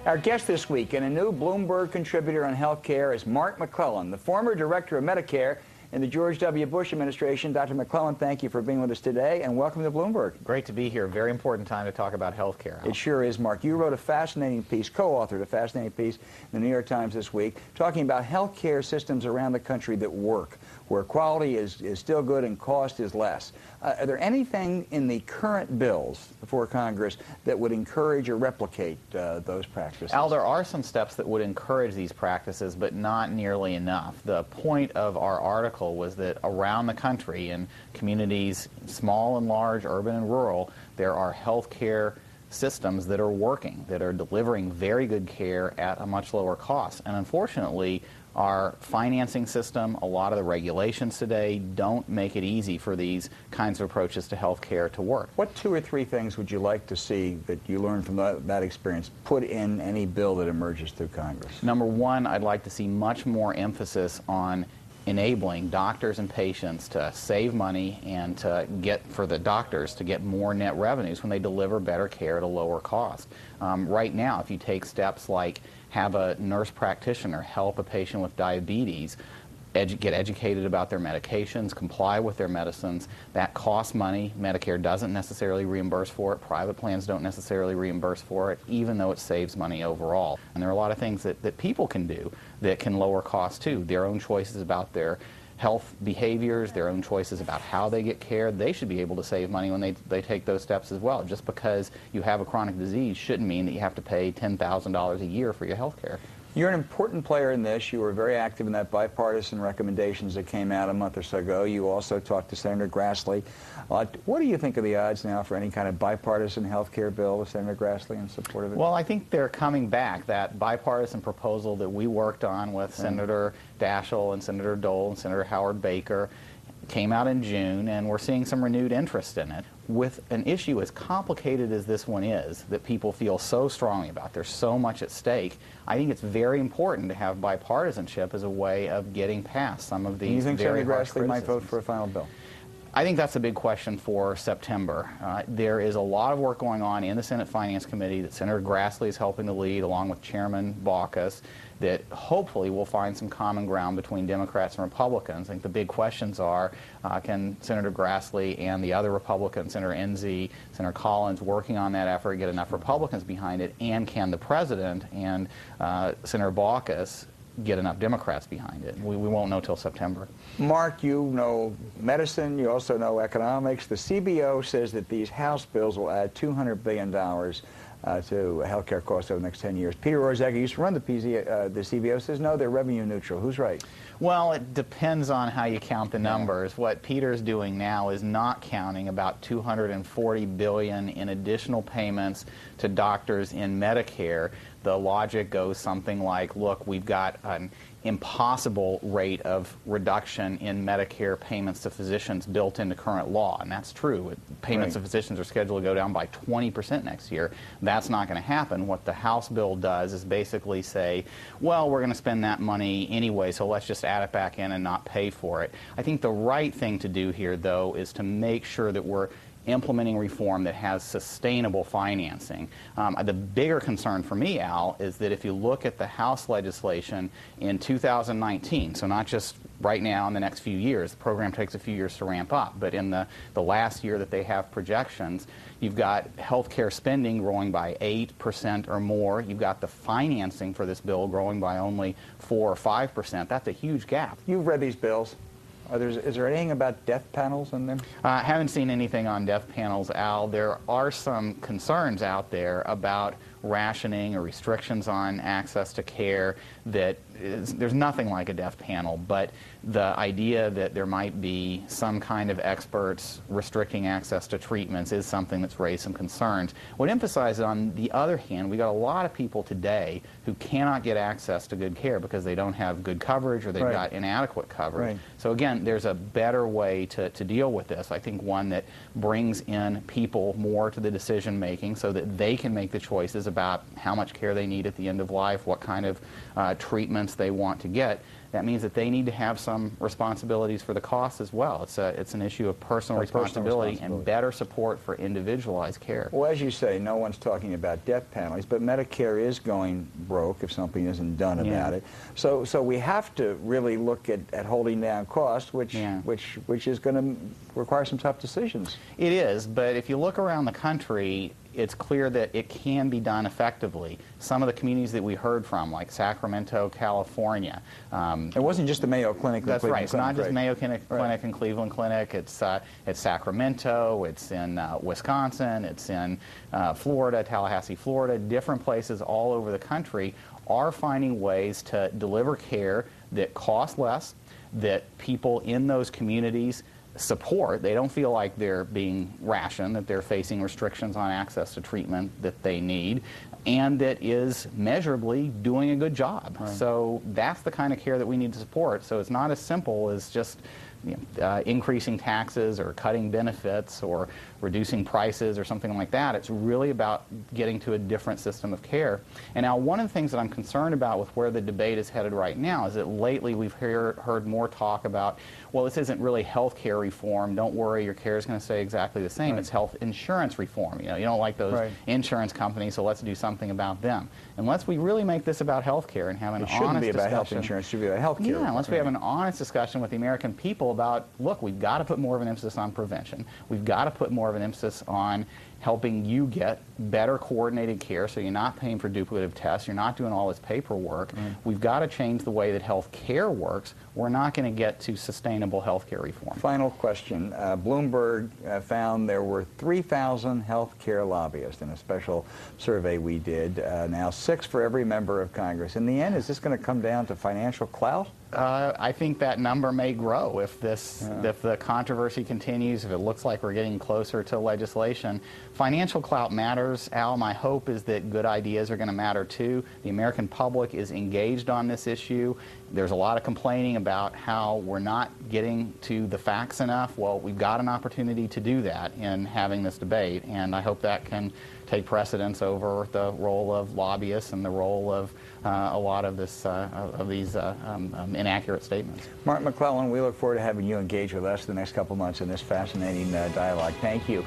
Our guest this week and a new Bloomberg contributor on health care is Mark McClellan, the former director of Medicare in the George W. Bush administration. Dr. McClellan, thank you for being with us today, and welcome to Bloomberg. Great to be here. Very important time to talk about health care. It sure is, Mark. You wrote a fascinating piece, co-authored a fascinating piece in the New York Times this week, talking about health care systems around the country that work, where quality is still good and cost is less. Are there anything in the current bills before Congress that would encourage or replicate those practices? Al, there are some steps that would encourage these practices, but not nearly enough. The point of our article was that around the country, in communities, small and large, urban and rural, there are health care systems that are working, that are delivering very good care at a much lower cost. And unfortunately, our financing system, a lot of the regulations today don't make it easy for these kinds of approaches to health care to work. What 2 or 3 things would you like to see that you learned from that experience put in any bill that emerges through Congress? Number one, I'd like to see much more emphasis on enabling doctors and patients to save money and to for the doctors to get more net revenues when they deliver better care at a lower cost. Right now, if you take steps like have a nurse practitioner help a patient with diabetes, get educated about their medications, comply with their medicines, that costs money. Medicare doesn't necessarily reimburse for it. Private plans don't necessarily reimburse for it, even though it saves money overall. And there are a lot of things that people can do that can lower costs too. Their own choices about their health behaviors, their own choices about how they get care, they should be able to save money when they take those steps as well. Just because you have a chronic disease shouldn't mean that you have to pay $10,000 a year for your health care. You're an important player in this. You were very active in that bipartisan recommendations that came out a month or so ago. You also talked to Senator Grassley. What do you think of the odds now for any kind of bipartisan health care bill with Senator Grassley in support of it? Well, I think they're coming back. That bipartisan proposal that we worked on with Senator Daschle and Senator Dole and Senator Howard Baker came out in June, and we're seeing some renewed interest in it. With an issue as complicated as this one is, that people feel so strongly about, there's so much at stake, I think it's very important to have bipartisanship as a way of getting past some of these. Do you think Senator Grassley might vote for a final bill? I think that's a big question for September. There is a lot of work going on in the Senate Finance Committee that Senator Grassley is helping to lead, along with Chairman Baucus, that hopefully will find some common ground between Democrats and Republicans. I think the big questions are, can Senator Grassley and the other Republicans, Senator Enzi, Senator Collins, working on that effort, get enough Republicans behind it, and can the President and Senator Baucus get enough Democrats behind it? We won't know till September. Mark, you know medicine, you also know economics. The CBO says that these House bills will add $200 billion to health care costs over the next 10 years. Peter Orszag, who used to run the CBO, says no, they're revenue neutral. Who's right? Well, it depends on how you count the numbers. Yeah. What Peter's doing now is not counting about $240 billion in additional payments to doctors in Medicare. The logic goes something like, look, we've got an impossible rate of reduction in Medicare payments to physicians built into current law, and that's true. Payments to physicians are scheduled to go down by 20% next year. That's not going to happen. What the House bill does is basically say, well, we're going to spend that money anyway, so let's just add it back in and not pay for it. I think the right thing to do here, though, is to make sure that we're implementing reform that has sustainable financing. The bigger concern for me, Al, is that if you look at the House legislation in 2019, so not just right now in the next few years, the program takes a few years to ramp up, but in the last year that they have projections, you've got health care spending growing by 8% or more. You've got the financing for this bill growing by only 4 or 5%. That's a huge gap. You've read these bills. Is there anything about death panels in them? I haven't seen anything on death panels, Al. There are some concerns out there about rationing or restrictions on access to care that there's nothing like a death panel, but the idea that there might be some kind of experts restricting access to treatments is something that's raised some concerns. I would emphasize, on the other hand, we got a lot of people today who cannot get access to good care because they don't have good coverage or they've got inadequate coverage. So again, there's a better way to deal with this. I think one that brings in people more to the decision making so that they can make the choices about about how much care they need at the end of life, what kind of treatments they want to get. That means that they need to have some responsibilities for the cost as well. It's an issue of personal responsibility and better support for individualized care. Well, as you say, no one's talking about death penalties, but Medicare is going broke if something isn't done about it. So we have to really look at holding down costs, which is going to require some tough decisions. It is, but if you look around the country, it's clear that it can be done effectively. Some of the communities that we heard from, like Sacramento, California. It wasn't just the Mayo Clinic. That's right. It's not just Mayo Clinic and Cleveland Clinic. It's Sacramento. It's in Wisconsin. It's in Florida, Tallahassee, Florida. Different places all over the country are finding ways to deliver care that cost less, that people in those communities support. They don't feel like they're being rationed, that they're facing restrictions on access to treatment that they need, and that is measurably doing a good job. Right. So that's the kind of care that we need to support. So it's not as simple as just increasing taxes or cutting benefits or reducing prices or something like that. It's really about getting to a different system of care. And now one of the things that I'm concerned about with where the debate is headed right now is that lately we've heard more talk about, well, this isn't really health care reform. Don't worry, your care is going to stay exactly the same. Right. It's health insurance reform. You don't like those insurance companies, so let's do something about them. Unless we really make this about health care and have an honest discussion. It shouldn't be about health insurance. It should be about health care. Yeah, unless we have an honest discussion with the American people about, look, we've got to put more of an emphasis on prevention. We've got to put more of an emphasis on helping you get better coordinated care so you're not paying for duplicative tests, you're not doing all this paperwork. We've got to change the way that health care works. We're not going to get to sustainable health care reform. Final question. Bloomberg found there were 3,000 health care lobbyists in a special survey we did. Now 6 for every member of Congress. In the end, is this going to come down to financial clout? I think that number may grow if if the controversy continues, if it looks like we're getting closer to legislation. Financial clout matters, Al. My hope is that good ideas are going to matter too. The American public is engaged on this issue. There's a lot of complaining about how we're not getting to the facts enough. Well, we've got an opportunity to do that in having this debate, and I hope that can take precedence over the role of lobbyists and the role of a lot of these inaccurate statements. Mark McClellan, we look forward to having you engage with us the next couple months in this fascinating dialogue. Thank you.